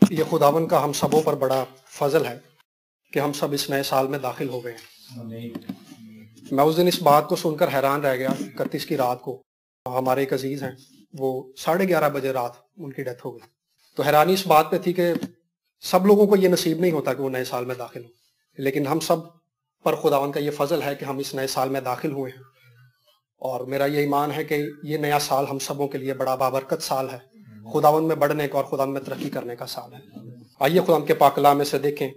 یہ خداوند کا ہم سبوں پر بڑا فضل ہے کہ ہم سب اس نئے سال میں داخل ہو گئے ہیں۔ میں اس دن اس بات کو سن کر حیران رہ گیا، 31 کی رات کو ہمارے ایک عزیز ہیں، وہ 11:30 بجے رات ان کی ڈیتھ ہو گئی۔ تو حیرانی اس بات پہ تھی کہ سب لوگوں کو یہ نصیب نہیں ہوتا کہ وہ نئے سال میں داخل ہوں، لیکن ہم سب پر خداوند کا یہ فضل ہے کہ ہم اس نئے سال میں داخل ہوئے ہیں، اور میرا یہ ایمان ہے کہ یہ نیا سال ہم سبوں کے لیے بڑا بابرکت سال ہے، خداوند میں بڑھنے کا اور خداوند میں ترقی کرنے کا سال ہے۔ آئیے خداوند کے پاک کلام میں سے دیکھیں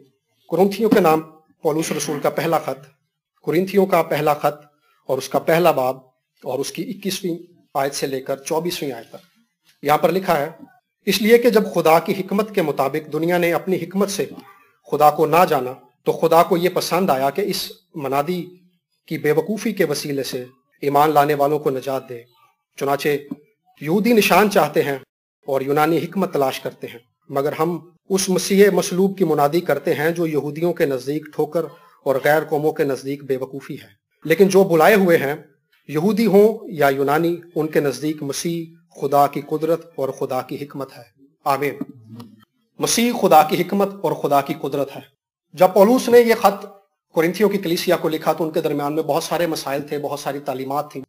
کرنتھیوں کے نام پولس رسول کا پہلا خط، کرنتھیوں کا پہلا خط اور اس کا پہلا باب اور اس کی 21ویں آیت سے لے کر 24ویں آیت تک۔ یہاں پر لکھا ہے، اس لیے کہ جب خدا کی حکمت کے مطابق دنیا نے اپنی حکمت سے خدا کو نہ جانا تو خدا کو یہ پسند آیا کہ اس منادی کی بے وقوفی کے وسیلے سے ایمان لانے والوں کو نجات دے۔ چنانچہ یہودی نشان چاہتے ہیں اور یونانی حکمت تلاش کرتے ہیں، مگر ہم اس مسیح مصلوب کی منادی کرتے ہیں جو یہودیوں کے نزدیک ٹھوکر اور غیر قوموں کے نزدیک بے وقوفی ہے، لیکن جو بلائے ہوئے ہیں یہودی ہوں یا یونانی، ان کے نزدیک مسیح خدا کی قدرت اور خدا کی حکمت ہے۔ آمین۔ مسیح خدا کی حکمت اور خدا کی قدرت ہے۔ جب پولس نے یہ خط کرنتھیوں کی کلیسیا کو لکھا تو ان کے درمیان میں بہت سارے مسائل تھے، بہت ساری تعلیمات تھیں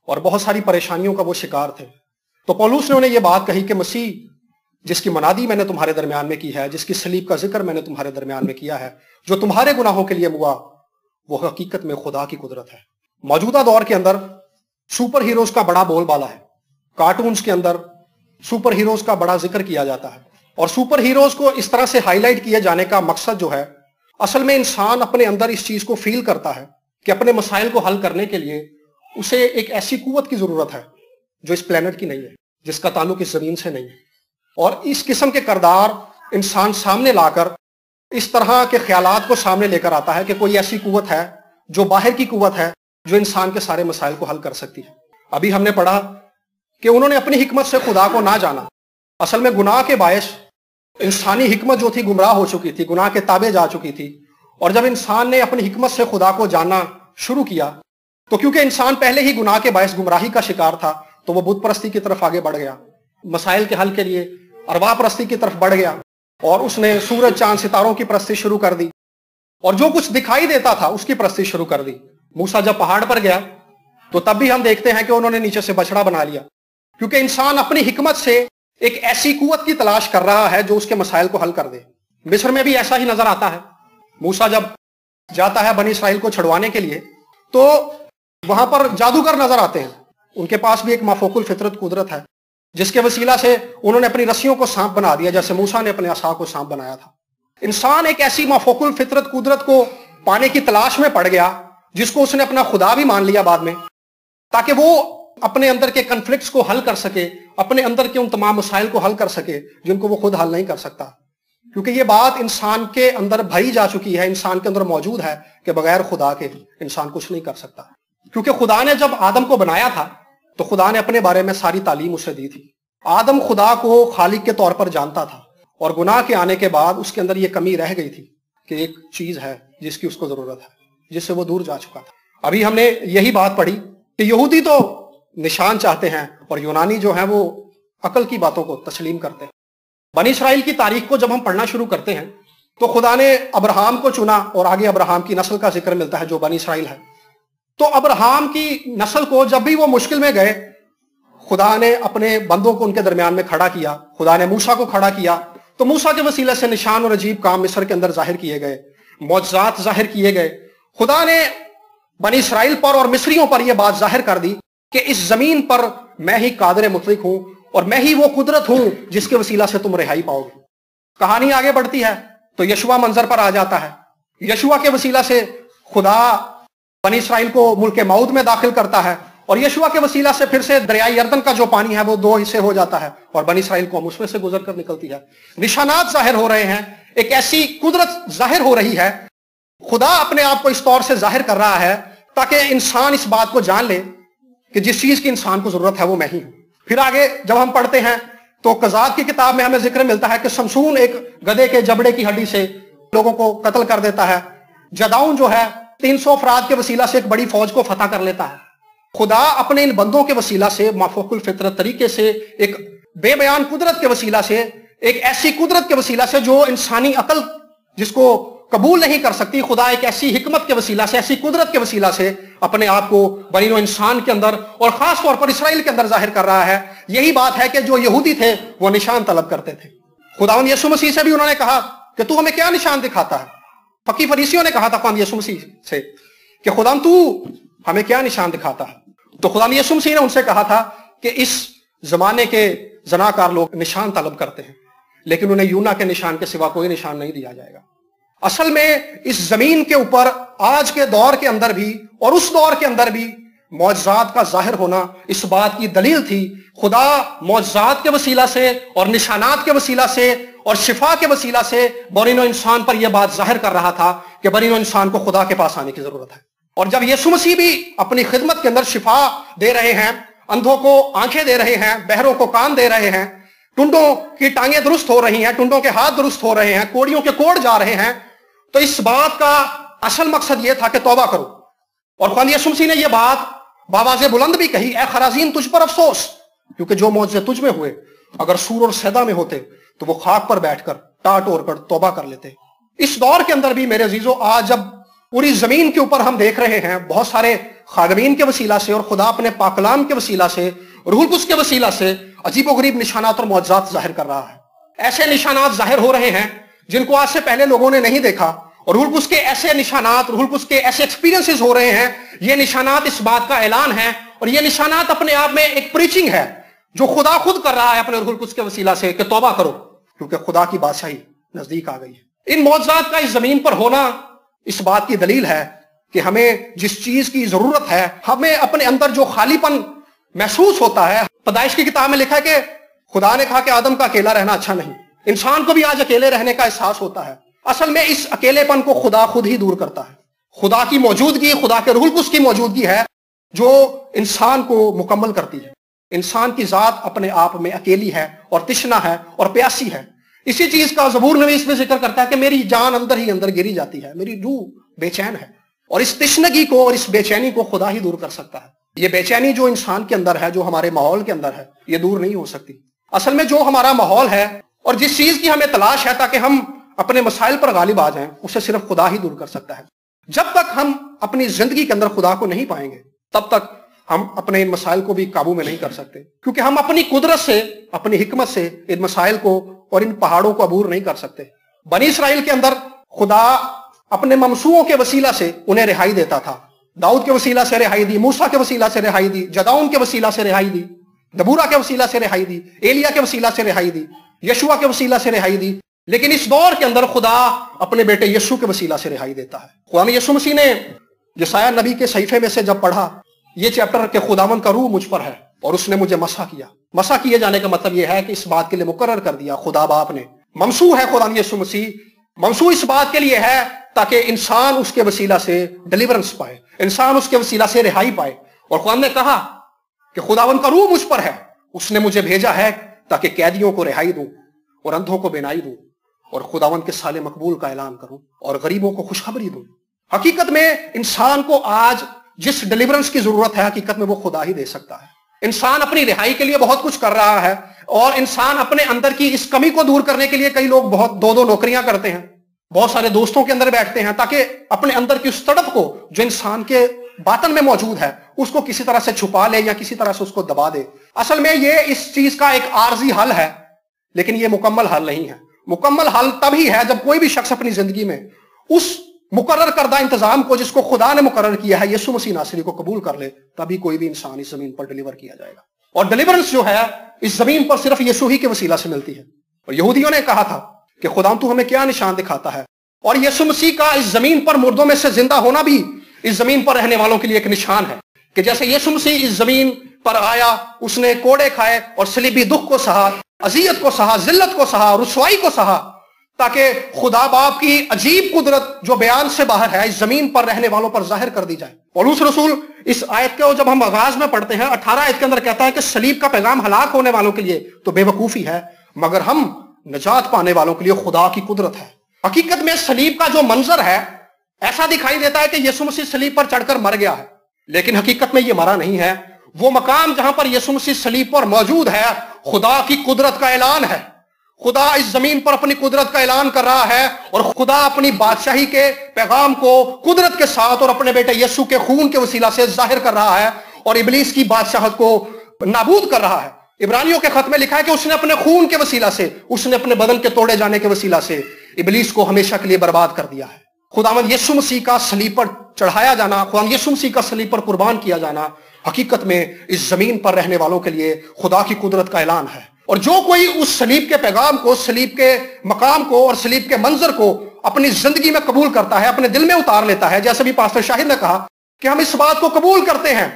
اور بہت ساری پریشانیوں کا وہ شکار تھے۔ تو پولس نے انہیں یہ بات کہی کہ مسیح جس کی منادی میں نے تمہارے درمیان میں کی ہے، جس کی صلیب کا ذکر میں نے تمہارے درمیان میں کیا ہے، جو تمہارے گناہوں کے لیے ہوا، وہ حقیقت میں خدا کی قدرت ہے۔ موجودہ دور کے اندر سپر ہیروز کا بڑا بول بالا ہے، کارٹونز کے اندر سپر ہیروز کا بڑا ذکر کیا جاتا ہے، اور سپر ہیروز کو اس طرح سے ہائی لائٹ کیے جانے کا مقصد جو ہے، اصل میں انسان اپنے اندر اس چیز کو فیل کرتا ہے کہ اپنے مسائل کو حل کرنے کے لیے اسے ایک ایسی قوت کی ضرورت ہے جو اس پلینٹ کی نہیں ہے، جس کا تعلق اس زمین سے نہیں ہے، اور اس قسم کے کردار انسان سامنے لا کر اس طرح کے خیالات کو سامنے لے کر آتا ہے کہ کوئی ایسی قوت ہے جو باہر کی قوت ہے جو انسان کے سارے مسائل کو حل کر سکتی ہے۔ ابھی ہم نے پڑھا کہ انہوں نے اپنی حکمت سے خدا کو نہ جانا۔ اصل میں گناہ کے باعث انسانی حکمت جو تھی گمراہ ہو چکی تھی، گناہ کے تابع جا چکی تھی، اور جب انسان نے اپنی حکمت سے خدا کو جاننا شروع کیا تو کیونکہ انسان پہلے ہی گناہ کے باعث گمراہی کا شکار تھا تو وہ بت پرستی کی طرف آگے بڑھ گیا، مسائل کے حل کے لیے ارواح پرستی کی طرف بڑھ گیا، اور اس نے سورج چاند ستاروں کی پرستی شروع کر دی، اور جو کچھ دکھائی دیتا تھا اس کی پرستی شروع کر دی۔ موسیٰ جب پہاڑ پر گیا تو تب بھی ہم دیکھتے ہیں کہ انہوں نے نیچے سے بچڑا بنا لیا، کیونکہ انسان اپنی حکمت سے ایک ایسی قوت کی تلاش کر رہا ہے جو اس کے مسائل کو حل کر دے۔ مصر میں بھی ایسا ہی نظر آتا ہے۔ موسیٰ جب جاتا ہے بنی اسرائیل کو چھڑوانے کے لیے تو وہاں پر جادوگر نظر آتے ہیں، ان کے پاس بھی ایک مافوق الفطرت قدرت ہے جس کے وسیلہ سے انہوں نے اپنی رسیوں کو سانپ بنا دیا، جیسے موسیٰ نے اپنے عصا کو سانپ بنایا تھا۔ انسان ایک ایسی مافوق الفطرت قدرت کو پانے کی تلاش میں پڑ گیا جس کو اس نے اپنا خدا بھی مان لیا بعد میں، تاکہ وہ اپنے اندر کے کنفلکٹس کو حل کر سکے، اپنے اندر کے ان تمام مسائل کو حل کر سکے جن کو وہ خود حل نہیں کر سکتا، کیونکہ یہ بات انسان کے اندر بھری جا چکی ہے، انسان کے اندر موجود ہے کہ بغیر خدا کے انسان کچھ نہیں کر سکتا۔ کیونکہ خدا نے جب آدم کو بنایا تھا تو خدا نے اپنے بارے میں ساری تعلیم اسے دی تھی۔ آدم خدا کو خالق کے طور پر جانتا تھا، اور گناہ کے آنے کے بعد اس کے اندر یہ کمی رہ گئی تھی کہ ایک چیز ہے جس کی اس کو ضرورت ہے، جس سے وہ دور جا چکا تھا۔ ابھی ہم نے یہی بات پڑھی کہ یہودی تو نشان چاہتے ہیں اور یونانی جو ہیں وہ عقل کی باتوں کو تسلیم کرتے ہیں۔ بنی اسرائیل کی تاریخ کو جب ہم پڑھنا شروع کرتے ہیں تو خدا نے ابراہم کو چنا، اور آگے ابراہم کی نسل کا ذکر ملتا ہے جو بنی اسرائیل ہے۔ تو ابراہم کی نسل کو جب بھی وہ مشکل میں گئے، خدا نے اپنے بندوں کو ان کے درمیان میں کھڑا کیا، خدا نے موسیٰ کو کھڑا کیا، تو موسیٰ کے وسیلے سے نشان اور عجیب کام مصر کے اندر ظاہر کیے گئے، معجزات ظاہر کیے گئے۔ خدا نے بنی اسرائیل پر اور مصریوں پر یہ بات ظاہر کر دی کہ اس زمین پر میں ہی قادر مطلق ہوں، اور میں ہی وہ قدرت ہوں جس کے وسیلہ سے تم رہائی پاؤ گے۔ کہانی آگے بڑھتی ہے تو یشوع منظر پر آ جاتا ہے۔ یشوع کے وسیلہ سے خدا بنی اسرائیل کو ملک موعود میں داخل کرتا ہے، اور یشوع کے وسیلہ سے پھر سے دریائے یردن کا جو پانی ہے وہ 2 حصے ہو جاتا ہے، اور بنی اسرائیل قوم اس میں سے گزر کر نکلتی ہے۔ نشانات ظاہر ہو رہے ہیں، ایک ایسی قدرت ظاہر ہو رہی ہے۔ خدا اپنے آپ کو اس طور سے ظاہر کر رہا ہے تاکہ انسان اس بات کو جان لے کہ جس چیز کی انسان کو ضرورت ہے وہ میں ہی ہوں۔ پھر آگے جب ہم پڑھتے ہیں تو قضات کی کتاب میں ہمیں ذکر ملتا ہے کہ سمسون ایک گدھے کے جبڑے کی ہڈی سے لوگوں کو قتل کر دیتا ہے۔ جداؤن جو ہے 300 افراد کے وسیلہ سے ایک بڑی فوج کو فتح کر لیتا ہے۔ خدا اپنے ان بندوں کے وسیلہ سے مافوق الفطرت طریقے سے ایک بے بیان قدرت کے وسیلہ سے ایک ایسی قدرت کے وسیلہ سے جو انسانی عقل جس کو قبول نہیں کر سکتی، خدا ایک ایسی حکمت کے وسیلہ سے، ایسی قدرت کے وسیلہ سے اپنے آپ کو بنی نوع انسان کے اندر اور خاص طور پر اسرائیل کے اندر ظاہر کر رہا ہے۔ یہی بات ہے کہ جو یہودی تھے وہ نشان طلب کرتے تھے۔ خداوند یسوع مسیح سے بھی انہوں نے کہا کہ تو ہمیں کیا نشان دکھاتا ہے؟ فقی فریسیوں نے کہا تھا خداوند یسوع مسیح سے کہ خداوند تو ہمیں کیا نشان دکھاتا ہے؟ تو خداوند یسوع مسیح نے ان سے کہا تھا کہ اس زمانے کے زناکار لوگ نشان طلب کرتے ہیں، لیکن انہیں یونا کے نشان کے سوا کوئی نشان نہیں دیا جائے گا۔ اصل میں اس زمین کے اوپر آج کے دور کے اندر بھی اور اس دور کے اندر بھی معجزات کا ظاہر ہونا اس بات کی دلیل تھی۔ خدا معجزات کے وسیلہ سے اور نشانات کے وسیلہ سے اور شفا کے وسیلہ سے بنی نوع انسان پر یہ بات ظاہر کر رہا تھا کہ بنی نوع انسان کو خدا کے پاس آنے کی ضرورت ہے۔ اور جب یسوع مسیح بھی اپنی خدمت کے اندر شفا دے رہے ہیں، اندھوں کو آنکھیں دے رہے ہیں، بہروں کو کان دے رہے ہیں، ٹنڈوں کی ٹانگیں درست ہو رہی ہیں، ٹنڈوں کے ہاتھ درست ہو رہے ہیں، کوڑیوں کے کوڑ جا رہے ہیں، تو اس بات کا اصل مقصد یہ تھا کہ توبہ کرو۔ اور خداوند یسوع مسیح نے یہ بات بآواز بلند بھی کہی، اے خرازین تجھ پر افسوس، کیونکہ جو معجزے تجھ میں ہوئے اگر سور اور سیدا میں ہوتے تو وہ خاک پر بیٹھ کر ٹاٹ اوڑھ کر توبہ کر لیتے۔ اس دور کے اندر بھی میرے عزیزو، آج جب پوری زمین کے اوپر ہم دیکھ رہے ہیں بہت سارے خادمین کے وسیلہ سے اور خدا اپنے پاک کلام کے وسیلہ سے، روح القدس کے وسیلہ سے عجیب و غریب نشانات اور معجزات ظاہر کر رہا ہے۔ ایسے نشانات ظاہر ہو رہے ہیں جن کو آج سے پہلے لوگوں نے نہیں دیکھا، اور روح القدس کے ایسے نشانات، روح القدس کے ایسے ایکسپیرینسز ہو رہے ہیں۔ یہ نشانات اس بات کا اعلان ہے، اور یہ نشانات اپنے آپ میں ایک پریچنگ ہے جو خدا خود کر رہا ہے اپنے روح القدس کے وسیلہ سے کہ توبہ کرو کیونکہ خدا کی بادشاہی نزدیک آ گئی ہے۔ ان معجزات کا اس زمین پر ہونا اس بات کی دلیل ہے کہ ہمیں جس چیز کی ضرورت ہے، ہمیں اپنے اندر جو خالی پن محسوس ہوتا ہے، پیدائش کی کتاب میں لکھا ہے کہ خدا نے کہا کہ آدم کا اکیلا رہنا اچھا نہیں۔ انسان کو بھی آج اکیلے رہنے کا احساس ہوتا ہے۔ اصل میں اس اکیلے پن کو خدا خود ہی دور کرتا ہے۔ خدا کی موجودگی، خدا کے روح القدس کی موجودگی ہے جو انسان کو مکمل کرتی ہے۔ انسان کی ذات اپنے آپ میں اکیلی ہے اور تشنا ہے اور پیاسی ہے۔ اسی چیز کا زبور نویس میں ذکر کرتا ہے کہ میری جان اندر ہی اندر گری جاتی ہے، میری روح بے چین ہے۔ اور اس تشنگی کو اور اس بے چینی کو خدا ہی دور کر سکتا ہے۔ یہ بے چینی جو انسان کے اندر ہے، جو ہمارے ماحول کے اندر ہے، یہ دور نہیں ہو سکتی۔ اصل میں جو ہمارا ماحول ہے اور جس چیز کی ہمیں تلاش ہے تاکہ ہم اپنے مسائل پر غالب آ جائیں، اسے صرف خدا ہی دور کر سکتا ہے۔ جب تک ہم اپنی زندگی کے اندر خدا کو نہیں پائیں گے تب تک ہم اپنے ان مسائل کو بھی قابو میں نہیں کر سکتے، کیونکہ ہم اپنی قدرت سے، اپنی حکمت سے ان مسائل کو اور ان پہاڑوں کو عبور نہیں کر سکتے۔ بنی اسرائیل کے اندر خدا اپنے ممسوعوں کے وسیلہ سے انہیں رہائی دیتا تھا۔ داؤد کے وسیلہ سے رہائی دی، موسیٰ کے وسیلہ سے رہائی دی، جدعون کے وسیلہ سے رہائی دی، دبورا کے وسیلہ سے رہائی دی، ایلیا کے وسیلہ سے رہائی دی، یشوع کے وسیلہ سے رہائی دی۔ لیکن اس دور کے اندر خدا اپنے بیٹے یسوع کے وسیلہ سے رہائی دیتا ہے۔ خدا یسوع مسیح نے یسایہ نبی کے صحیفے میں سے جب پڑھا یہ چیپٹر کہ خداوند کا روح مجھ پر ہے اور اس نے مجھے مسح کیا۔ مسح کیے جانے کا مطلب یہ ہے کہ اس بات کے لیے مقرر کر دیا خدا باپ نے۔ ممسوح ہے خدا یسوع مسیح، ممسوح اس بات کے لیے ہے تاکہ انسان اس کے وسیلہ سے ڈیلیورنس پائے، انسان اس کے وسیلہ سے رہائی پائے۔ اور خدا نے کہا کہ خداوند کا روح مجھ پر ہے، اس نے مجھے بھیجا ہے تاکہ قیدیوں کو رہائی دوں اور اندھوں کو بینائی دوں اور خداوند کے سال مقبول کا اعلان کروں اور غریبوں کو خوشخبری دوں۔ حقیقت میں انسان کو آج جس ڈیلیورنس کی ضرورت ہے حقیقت میں وہ خدا ہی دے سکتا ہے۔ انسان اپنی رہائی کے لیے بہت کچھ کر رہا ہے، اور انسان اپنے اندر کی اس کمی کو دور کرنے کے لیے کئی لوگ بہت دو نوکریاں کرتے ہیں، بہت سارے دوستوں کے اندر بیٹھتے ہیں تاکہ اپنے اندر کی اس تڑپ کو جو انسان کے باطن میں موجود ہے اس کو کسی طرح سے چھپا لے یا کسی طرح سے اس کو دبا دے۔ اصل میں یہ اس چیز کا ایک عارضی حل ہے، لیکن یہ مکمل حل نہیں ہے۔ مکمل حل تب ہی ہے جب کوئی بھی شخص اپنی زندگی میں اس مقرر کردہ انتظام کو جس کو خدا نے مقرر کیا ہے، یسوع مسیح ناصری کو قبول کر لے، تبھی کوئی بھی انسان اس زمین پر ڈیلیور کیا جائے گا۔ اور ڈیلیورنس جو ہے اس زمین پر صرف یسوع ہی کے وسیلہ سے ملتی ہے۔ اور یہودیوں نے کہا تھا کہ خدا تو ہمیں کیا نشان دکھاتا ہے، اور یسوع مسیح کا اس زمین پر مردوں میں سے زندہ ہونا بھی اس زمین پر رہنے والوں کے لیے ایک نشان ہے کہ جیسے یسوع مسیح اس زمین پر آیا، اس نے کوڑے کھائے اور صلیبی دکھ کو سہا، اذیت کو سہا، ذلت کو سہا، رسوائی کو سہا، تاکہ خدا باپ کی عجیب قدرت جو بیان سے باہر ہے اس زمین پر رہنے والوں پر ظاہر کر دی جائے۔ پولس رسول اس آیت کو جب ہم آغاز میں پڑھتے ہیں 18 آیت کے اندر کہتا ہے کہ صلیب کا پیغام ہلاک ہونے والوں کے لیے تو بے وقوفی ہے، مگر ہم نجات پانے والوں کے لیے خدا کی قدرت ہے۔ حقیقت میں صلیب کا جو منظر ہے ایسا دکھائی دیتا ہے کہ یسوع مسیح صلیب پر چڑھ کر مر گیا ہے، لیکن حقیقت میں یہ مرا نہیں ہے۔ وہ مقام جہاں پر یسوع مسیح صلیب پر موجود ہے خدا کی قدرت کا اعلان ہے، خدا اس زمین پر اپنی قدرت کا اعلان کر رہا ہے اور خدا اپنی بادشاہی کے پیغام کو قدرت کے ساتھ اور اپنے بیٹے یسوع کے خون کے وسیلہ سے ظاہر کر رہا ہے اور ابلیس کی بادشاہت کو نابود کر رہا ہے۔ عبرانیوں کے خط میں لکھا ہے کہ اس نے اپنے خون کے وسیلہ سے، اس نے اپنے بدن کے توڑے جانے کے وسیلہ سے ابلیس کو ہمیشہ کے لیے برباد کر دیا ہے۔ خداوند یسوع مسیح کا صلیب پر چڑھایا جانا، خداوند یسوع مسیح کا صلیب پر قربان کیا جانا حقیقت میں اس زمین پر رہنے والوں کے لیے خدا کی قدرت کا اعلان ہے۔ اور جو کوئی اس صلیب کے پیغام کو، صلیب کے مقام کو اور صلیب کے منظر کو اپنی زندگی میں قبول کرتا ہے، اپنے دل میں اتار لیتا ہے، جیسے بھی پاسٹر شاہد نے کہا کہ ہم اس بات کو قبول کرتے ہیں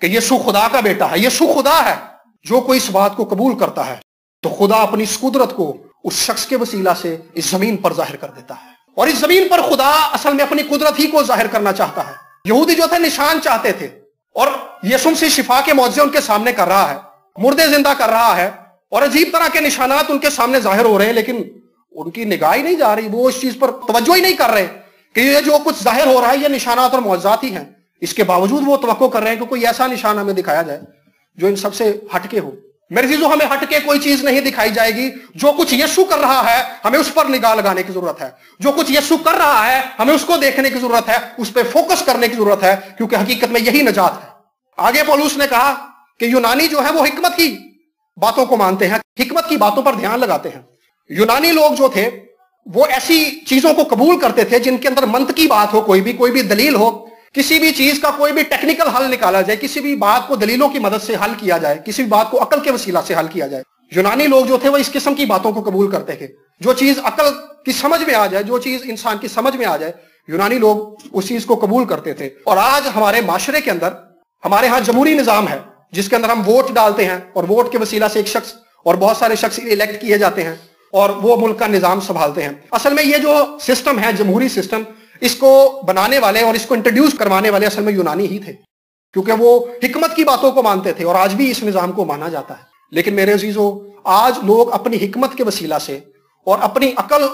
کہ یسوع خدا کا بیٹا ہے، یسوع خدا ہے۔ جو کوئی اس بات کو قبول کرتا ہے تو خدا اپنی اس قدرت کو اس شخص کے وسیلہ سے اس زمین پر ظاہر کر دیتا ہے۔ اور اس زمین پر خدا اصل میں اپنی قدرت ہی کو ظاہر کرنا چاہتا ہے۔ یہودی جو تھے نشان چاہتے تھے، اور یسوع مسیح شفا کے معجزے ان کے سامنے کر رہا ہے، مردے زندہ کر رہا ہے، اور عجیب طرح کے نشانات ان کے سامنے ظاہر ہو رہے ہیں، لیکن ان کی نگاہ ہی نہیں جا رہی، وہ اس چیز پر توجہ ہی نہیں کر رہے کہ یہ جو کچھ ظاہر ہو رہا ہے یہ نشانات اور معجزات ہی ہیں۔ اس کے باوجود وہ توقع کر رہے ہیں کہ کوئی ایسا نشان ہمیں دکھایا جائے جو ان سب سے ہٹ کے ہو۔ میرے عزیزو، ہمیں ہٹ کے کوئی چیز نہیں دکھائی جائے گی۔ جو کچھ یسوع کر رہا ہے ہمیں اس پر نگاہ لگانے کی ضرورت ہے، جو کچھ یسوع کر رہا ہے ہمیں اس کو دیکھنے کی ضرورت ہے، اس پہ فوکس کرنے کی ضرورت ہے، کیونکہ حقیقت میں یہی نجات ہے۔ آگے پولس نے کہا کہ یونانی جو ہے وہ حکمت کی باتوں کو مانتے ہیں، حکمت کی باتوں پر دھیان لگاتے ہیں۔ یونانی لوگ جو تھے وہ ایسی چیزوں کو قبول کرتے تھے جن کے اندر منطقی بات ہو، کوئی بھی دلیل ہو، کسی بھی چیز کا کوئی بھی ٹیکنیکل حل نکالا جائے، کسی بھی بات کو دلیلوں کی مدد سے حل کیا جائے، کسی بھی بات کو عقل کے وسیلہ سے حل کیا جائے۔ یونانی لوگ جو تھے وہ اس قسم کی باتوں کو قبول کرتے تھے، جو چیز عقل کی سمجھ میں آ جائے، جو چیز انسان کی سمجھ میں آ جائے، یونانی لوگ اس چیز کو قبول کرتے تھے۔ اور آج ہمارے معاشرے کے اندر، ہمارے ہاں جمہوری نظام ہے جس کے اندر ہم ووٹ ڈالتے ہیں، اور ووٹ کے وسیلہ سے ایک شخص اور بہت سارے شخص الیکٹ کیے جاتے ہیں اور وہ ملک کا نظام سنبھالتے ہیں۔ اصل میں یہ جو سسٹم ہے، جمہوری سسٹم، اس کو بنانے والے اور اس کو انٹروڈیوس کروانے والے اصل میں یونانی ہی تھے، کیونکہ وہ حکمت کی باتوں کو مانتے تھے، اور آج بھی اس نظام کو مانا جاتا ہے۔ لیکن میرے عزیزو، آج لوگ اپنی حکمت کے وسیلہ سے اور اپنی عقل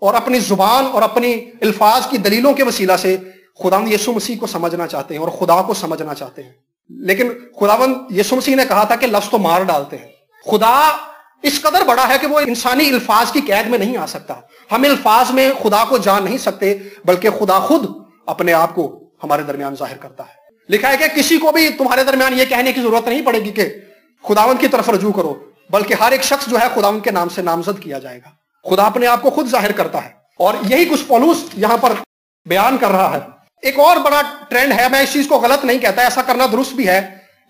اور اپنی زبان اور اپنی الفاظ کی دلیلوں کے وسیلہ سے خداوند یسوع مسیح کو سمجھنا چاہتے ہیں اور خدا کو سمجھنا چاہتے ہیں۔ لیکن خداوند یسوع مسیح نے کہا تھا کہ لفظ تو مار ڈالتے ہیں۔ خدا اس قدر بڑا ہے کہ وہ انسانی الفاظ کی قید میں نہیں آ سکتا۔ ہم الفاظ میں خدا کو جان نہیں سکتے، بلکہ خدا خود اپنے آپ کو ہمارے درمیان ظاہر کرتا ہے۔ لکھا ہے کہ کسی کو بھی تمہارے درمیان یہ کہنے کی ضرورت نہیں پڑے گی کہ خداوند کی طرف رجوع کرو، بلکہ ہر ایک شخص جو ہے خداوند کے نام سے نامزد کیا جائے گا۔ خدا اپنے آپ کو خود ظاہر کرتا ہے، اور یہی کچھ پولس یہاں پر بیان کر رہا ہے۔ ایک اور بڑا ٹرینڈ ہے، میں اس چیز کو غلط نہیں کہتا، ایسا کرنا درست بھی ہے،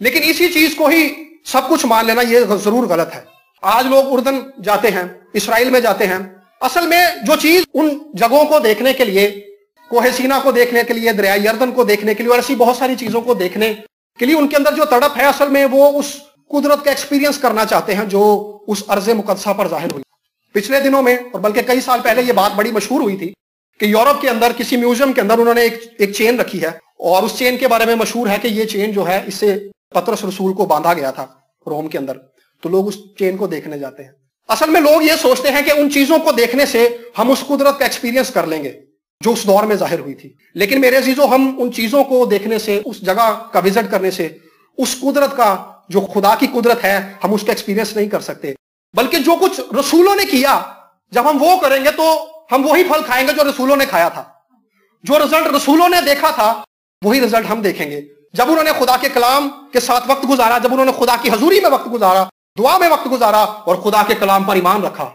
لیکن اسی چیز کو ہی سب کچھ مان لینا یہ ضرور غلط ہے۔ آج لوگ اردن جاتے ہیں، اسرائیل میں جاتے ہیں، اصل میں جو چیز ان جگہوں کو دیکھنے کے لیے، کوہ سینا کو دیکھنے کے لیے، دریائے یردن کو دیکھنے کے لیے، اور ایسی بہت ساری چیزوں کو دیکھنے کے لیے ان کے اندر جو تڑپ ہے، اصل میں وہ اس قدرت کا ایکسپیرینس کرنا چاہتے ہیں جو اس ارض مقدسہ پر ظاہر ہوئی۔ پچھلے دنوں میں، اور بلکہ کئی سال پہلے، یہ بات بڑی مشہور ہوئی تھی کہ یورپ کے اندر کسی میوزیم کے اندر انہوں نے ایک چین رکھی ہے، اور اس چین کے بارے میں مشہور ہے کہ یہ چین جو ہے اس سے پطرس رسول کو باندھا گیا تھا روم کے اندر، تو لوگ اس چین کو دیکھنے جاتے ہیں۔ اصل میں لوگ یہ سوچتے ہیں کہ ان چیزوں کو دیکھنے سے ہم اس قدرت کا ایکسپیرینس کر لیں گے جو اس دور میں ظاہر ہوئی تھی۔ لیکن میرے عزیزو، ہم ان چیزوں کو دیکھنے سے، اس جگہ کا وزٹ کرنے سے، اس قدرت کا جو خدا کی قدرت ہے، ہم اس کا ایکسپیرینس نہیں کر سکتے، بلکہ جو کچھ رسولوں نے کیا، جب ہم وہ کریں گے تو ہم وہی پھل کھائیں گے جو رسولوں نے کھایا تھا۔ جو رزلٹ رسولوں نے دیکھا تھا وہی رزلٹ ہم دیکھیں گے۔ جب انہوں نے خدا کے کلام کے ساتھ وقت گزارا، جب انہوں نے خدا کی حضوری میں وقت گزارا، دعا میں وقت گزارا، اور خدا کے کلام پر ایمان رکھا،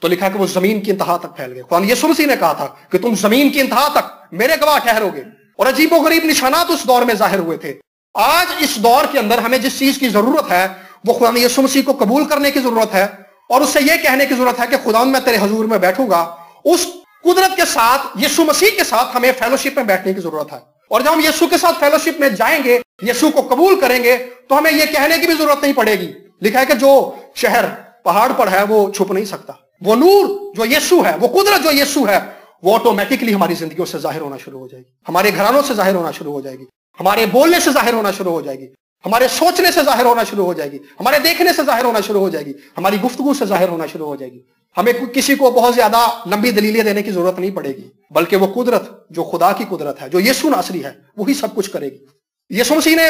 تو لکھا کہ وہ زمین کی انتہا تک پھیل گئے۔ قرآن یسوع مسیح نے کہا تھا کہ تم زمین کی انتہا تک میرے گواہ ٹھہرو گے، اور عجیب و غریب نشانات اس دور میں ظاہر ہوئے تھے۔ آج اس دور کے اندر ہمیں جس چیز کی ضرورت ہے وہ خدا یسوع مسیح کو قبول کرنے کی ضرورت ہے، اور اس سے یہ کہنے کی ضرورت ہے کہ خدا میں تیرے حضور میں بیٹھوں گا۔ اس قدرت کے ساتھ، یسوع مسیح کے ساتھ ہمیں فیلوشپ میں بیٹھنے کی ضرورت ہے، اور جب ہم یسوع کے ساتھ فیلوشپ میں جائیں گے، یسوع کو قبول کریں گے، تو ہمیں یہ کہنے کی بھی ضرورت نہیں پڑے گی۔ لکھا ہے کہ جو شہر پہاڑ پر ہے وہ چھپ نہیں سکتا، وہ نور جو یسوع ہے، وہ قدرت جو یسوع ہے، وہ آٹومیٹکلی ہماری زندگیوں سے ظاہر ہونا شروع ہو جائے گی، ہمارے گھرانوں سے ظاہر ہونا شروع ہو جائے گی، ہمارے بولنے سے ظاہر ہونا شروع ہو جائے گی، ہمارے سوچنے سے ظاہر ہونا شروع ہو جائے گی، ہمارے دیکھنے سے ظاہر ہونا شروع ہو جائے گی، ہماری گفتگو سے ظاہر ہونا شروع ہو جائے گی۔ ہمیں کسی کو بہت زیادہ لمبی دلیلیں دینے کی ضرورت نہیں پڑے گی، بلکہ وہ قدرت جو خدا کی قدرت ہے، جو یسوع ناصری ہے، وہی سب کچھ کرے گی۔ یسوع مسیح نے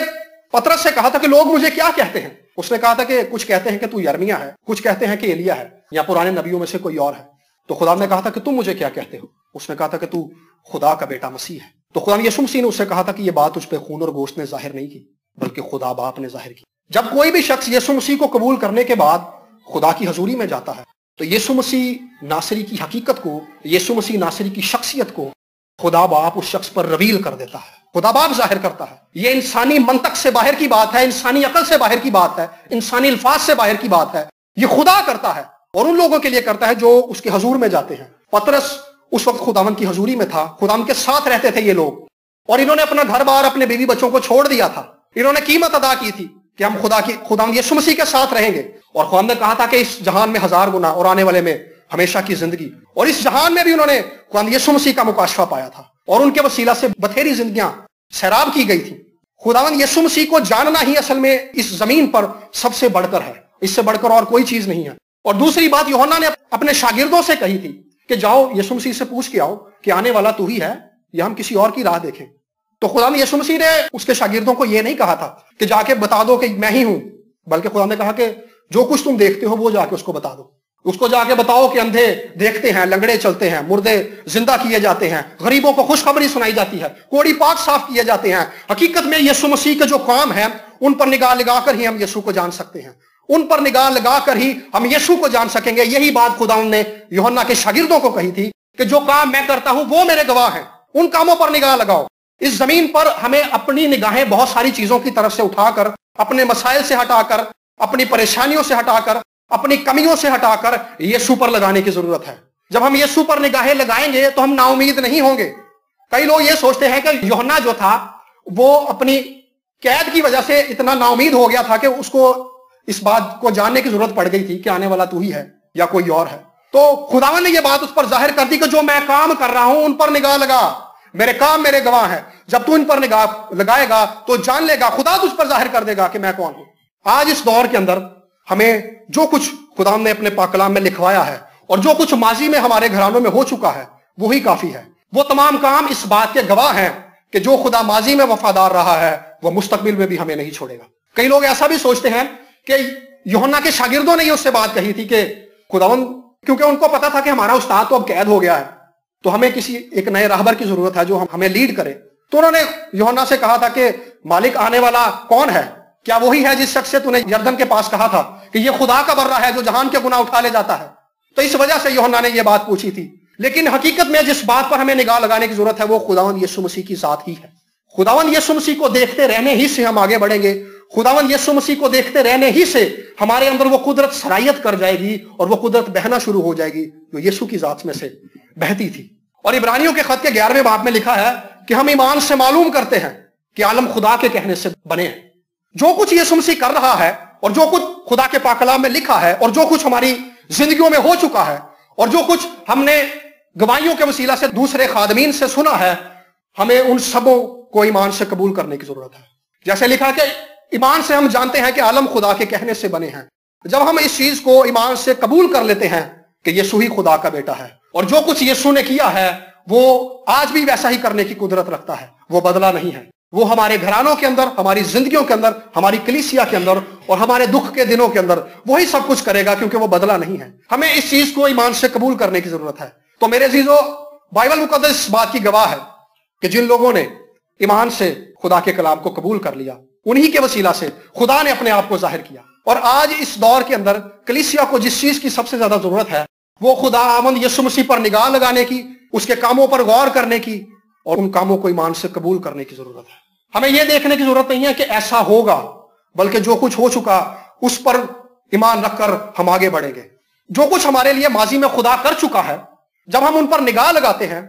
پطرس سے کہا تھا کہ لوگ مجھے کیا کہتے ہیں؟ اس نے کہا تھا کہ کچھ کہتے ہیں کہ تو یرمیا ہے، کچھ کہتے ہیں کہ ایلیا ہے، یا پرانے نبیوں میں سے کوئی اور ہے؟ تو خدا نے کہا تھا کہ تم مجھے کیا کہتے ہو؟ اس نے کہا تھا کہ تو خدا کا بیٹا مسیح ہے۔ تو خدا یسوع مسیح نے اسے کہا تھا کہ یہ بات اس پہ خون اور گوشت نے ظاہر نہیں کی بلکہ خدا باپ نے ظاہر کی۔ جب کوئی بھی شخص یسوع مسیح کو قبول کرنے کے بعد خدا کی حضوری میں جاتا ہے تو یسوع مسیح ناصری کی حقیقت کو، یسوع مسیح ناصری کی شخصیت کو خدا باپ اس شخص پر ریویل کر دیتا ہے، خدا باپ ظاہر کرتا ہے۔ یہ انسانی منطق سے باہر کی بات ہے، انسانی عقل سے باہر کی بات ہے، انسانی الفاظ سے باہر کی بات ہے۔ یہ خدا کرتا ہے اور ان لوگوں کے لیے کرتا ہے جو اس کے حضور میں جاتے ہیں۔ پطرس اس وقت خداوند کی حضوری میں تھا، خداوند کے ساتھ رہتے تھے یہ لوگ، اور انہوں نے اپنا گھر بار، اپنے بیوی بچوں کو چھوڑ دیا تھا۔ انہوں نے قیمت ادا کی تھی کہ ہم خداوند یسوع مسیح کے ساتھ رہیں گے، اور خداوند نے کہا تھا کہ اس جہان میں 1000 گنا اور آنے والے میں ہمیشہ کی زندگی، اور اس جہان میں بھی انہوں نے خداوند یسوع مسیح کا مکاشفہ پایا تھا، اور ان کے وسیلہ سے بتھیری زندگیاں سیراب کی گئی تھی۔ خداوند یسوع مسیح کو جاننا ہی اصل میں اس زمین پر سب سے بڑھ کر ہے، اس سے بڑھ کر اور کوئی چیز نہیں ہے۔ اور دوسری بات یوحنا نے اپنے شاگردوں سے کہی تھی کہ جاؤ یسوع مسیح سے پوچھ کے آؤ کہ آنے والا تو ہی ہے یا ہم کسی اور کی راہ دیکھیں۔ تو خدا نے یسوع مسیح نے اس کے شاگردوں کو یہ نہیں کہا تھا کہ جا کے بتا دو کہ میں ہی ہوں، بلکہ خدا نے کہا کہ جو کچھ تم دیکھتے ہو وہ جا کے اس کو بتا دو، اس کو جا کے بتاؤ کہ اندھے دیکھتے ہیں، لنگڑے چلتے ہیں، مردے زندہ کیے جاتے ہیں، غریبوں کو خوشخبری سنائی جاتی ہے، کوڑی پاک صاف کیے جاتے ہیں۔ حقیقت میں یسوع مسیح کے جو کام ہیں ان پر نگاہ لگا کر ہی ہم یسوع کو جان سکتے ہیں، ان پر نگاہ لگا کر ہی ہم یسوع کو جان سکیں گے۔ یہی بات خدا نے یوحنا کے شاگردوں کو کہی تھی کہ جو کام میں کرتا ہوں وہ میرے گواہ ہیں، ان کاموں پر نگاہ لگاؤ۔ اس زمین پر ہمیں اپنی نگاہیں بہت ساری چیزوں کی طرف سے اٹھا کر، اپنے مسائل سے ہٹا کر، اپنی پریشانیوں سے ہٹا کر، اپنی کمیوں سے ہٹا کر یسوع پر لگانے کی ضرورت ہے۔ جب ہم یسوع پر نگاہیں لگائیں گے تو ہم نا امید نہیں ہوں گے۔ کئی لوگ یہ سوچتے ہیں کہ یوحنا جو تھا وہ اپنی قید کی وجہ سے اتنا نا امید ہو گیا تھا کہ اس کو اس بات کو جاننے کی ضرورت پڑ گئی تھی کہ آنے والا تو ہی ہے یا کوئی اور ہے۔ تو خداوند نے یہ بات اس پر ظاہر کر دی کہ جو میں کام کر رہا ہوں ان پر نگاہ لگا، میرے کام میرے گواہ ہیں، جب تو ان پر نگاہ لگائے گا تو جان لے گا، خدا تجھ پر ظاہر کر دے گا کہ میں کون ہوں۔ آج اس دور کے اندر ہمیں جو کچھ خدا نے اپنے پاک کلام میں لکھوایا ہے اور جو کچھ ماضی میں ہمارے گھرانوں میں ہو چکا ہے وہی کافی ہے۔ وہ تمام کام اس بات کے گواہ ہیں کہ جو خدا ماضی میں وفادار رہا ہے وہ مستقبل میں بھی ہمیں نہیں چھوڑے گا۔ کئی لوگ ایسا بھی سوچتے ہیں کہ یوحنا کے شاگردوں نے یہ اس سے بات کہی تھی کہ خداوند، کیونکہ ان کو پتا تھا کہ ہمارا استاد تو اب قید ہو گیا ہے تو ہمیں کسی ایک نئے راہبر کی ضرورت ہے جو ہمیں لیڈ کرے، تو انہوں نے یوحنا سے کہا تھا کہ مالک آنے والا کون ہے؟ کیا وہی ہے جس شخص سے تو نے یردن کے پاس کہا تھا کہ یہ خدا کا برہ ہے جو جہان کے گناہ اٹھا لے جاتا ہے؟ تو اس وجہ سے یوحنا نے یہ بات پوچھی تھی۔ لیکن حقیقت میں جس بات پر ہمیں نگاہ لگانے کی ضرورت ہے وہ خداوند یسوع مسیح کی ذات ہی ہے۔ خداوند یسوع مسیح کو دیکھتے رہنے ہی سے ہم آگے بڑھیں گے، خداوند یسوع مسیح کو دیکھتے رہنے ہی سے ہمارے اندر وہ قدرت صلاحیت کر جائے گی اور وہ قدرت بہنا شروع ہو جائے گی جو یسوع کی ذات میں سے بہتی تھی۔ اور عبرانیوں کے خط کے 11ویں باب میں لکھا ہے کہ ہم ایمان سے معلوم کرتے ہیں کہ عالم خدا کے کہنے سے بنے ہیں۔ جو کچھ یسوع مسیح کر رہا ہے اور جو کچھ خدا کے پاک کلام میں لکھا ہے اور جو کچھ ہماری زندگیوں میں ہو چکا ہے اور جو کچھ ہم نے گواہیوں کے وسیلہ سے دوسرے خادمین سے سنا ہے، ہمیں ان سبوں کو ایمان سے قبول کرنے کی ضرورت ہے۔ جیسے لکھا کہ ایمان سے ہم جانتے ہیں کہ عالم خدا کے کہنے سے بنے ہیں۔ جب ہم اس چیز کو ایمان سے قبول کر لیتے ہیں کہ یسوع ہی خدا کا بیٹا ہے اور جو کچھ یسوع نے کیا ہے وہ آج بھی ویسا ہی کرنے کی قدرت رکھتا ہے، وہ بدلا نہیں ہے، وہ ہمارے گھرانوں کے اندر، ہماری زندگیوں کے اندر، ہماری کلیسیا کے اندر اور ہمارے دکھ کے دنوں کے اندر وہی سب کچھ کرے گا کیونکہ وہ بدلا نہیں ہے۔ ہمیں اس چیز کو ایمان سے قبول کرنے کی ضرورت ہے۔ تو میرے عزیزو، بائبل مقدس اس بات کی گواہ ہے کہ جن لوگوں نے ایمان سے خدا کے کلام کو قبول کر لیا انہی کے وسیلہ سے خدا نے اپنے آپ کو ظاہر کیا۔ اور آج اس دور کے اندر کلیسیا کو جس چیز کی سب سے زیادہ ضرورت ہے وہ خدا آمد یسوع مسیح پر نگاہ لگانے کی، اس کے کاموں پر غور کرنے کی اور ان کاموں کو ایمان سے قبول کرنے کی ضرورت ہے۔ ہمیں یہ دیکھنے کی ضرورت نہیں ہے کہ ایسا ہوگا، بلکہ جو کچھ ہو چکا اس پر ایمان رکھ کر ہم آگے بڑھیں گے۔ جو کچھ ہمارے لیے ماضی میں خدا کر چکا ہے، جب ہم ان پر نگاہ لگاتے ہیں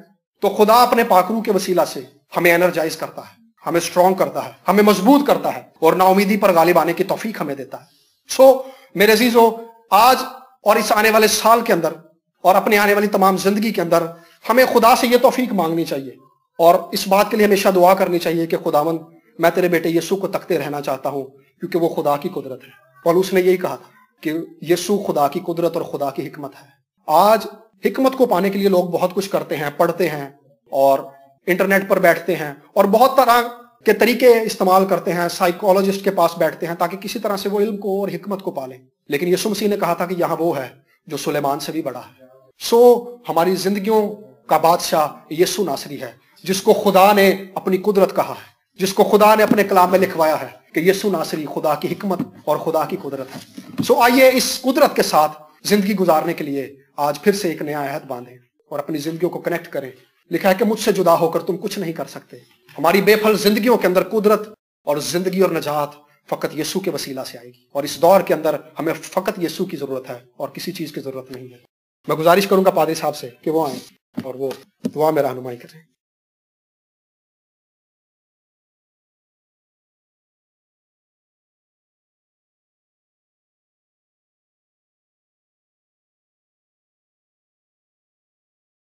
تو خدا اپنے پاک روح کے وسیلہ سے ہمیں انرجائز کرتا ہے، ہمیں اسٹرانگ کرتا ہے، ہمیں مضبوط کرتا ہے اور نا امیدی پر غالب آنے کی توفیق ہمیں دیتا ہے۔ میرے عزیزو، آج اور اس آنے والے سال کے اندر اور اپنے آنے والی تمام زندگی کے اندر ہمیں خدا سے یہ توفیق مانگنی چاہیے اور اس بات کے لیے ہمیشہ دعا کرنی چاہیے کہ خداوند، میں تیرے بیٹے یسوع کو تکتے رہنا چاہتا ہوں کیونکہ وہ خدا کی قدرت ہے۔ پولس نے یہی کہا تھا کہ یسوع خدا کی قدرت اور خدا کی حکمت ہے۔ آج حکمت کو پانے کے لیے لوگ بہت کچھ کرتے ہیں، پڑھتے ہیں اور انٹرنیٹ پر بیٹھتے ہیں اور بہت طرح کے طریقے استعمال کرتے ہیں، سائیکولوجسٹ کے پاس بیٹھتے ہیں تاکہ کسی طرح سے وہ علم کو اور حکمت کو پالیں۔ لیکن یسوع مسیح نے کہا تھا کہ یہاں وہ ہے جو سلیمان سے بھی بڑا ہے۔ سو ہماری زندگیوں کا بادشاہ یسوع ناصری ہے، جس کو خدا نے اپنی قدرت کہا ہے، جس کو خدا نے اپنے کلام میں لکھوایا ہے کہ یسوع ناصری خدا کی حکمت اور خدا کی قدرت ہے۔ سو آئیے اس قدرت کے ساتھ زندگی گزارنے کے لیے آج پھر سے ایک نیا عہد باندھیں اور اپنی زندگیوں کو کنیکٹ کریں۔ لکھا ہے کہ مجھ سے جدا ہو کر تم کچھ نہیں کر سکتے۔ ہماری بے پھل زندگیوں کے اندر قدرت اور زندگی اور نجات فقط یسوع کے وسیلہ سے آئے گی، اور اس دور کے اندر ہمیں فقط یسوع کی ضرورت ہے اور کسی چیز کی ضرورت نہیں ہے۔ میں گزارش کروں گا پادری صاحب سے کہ وہ آئیں اور وہ دعا میں رہنمائی کریں۔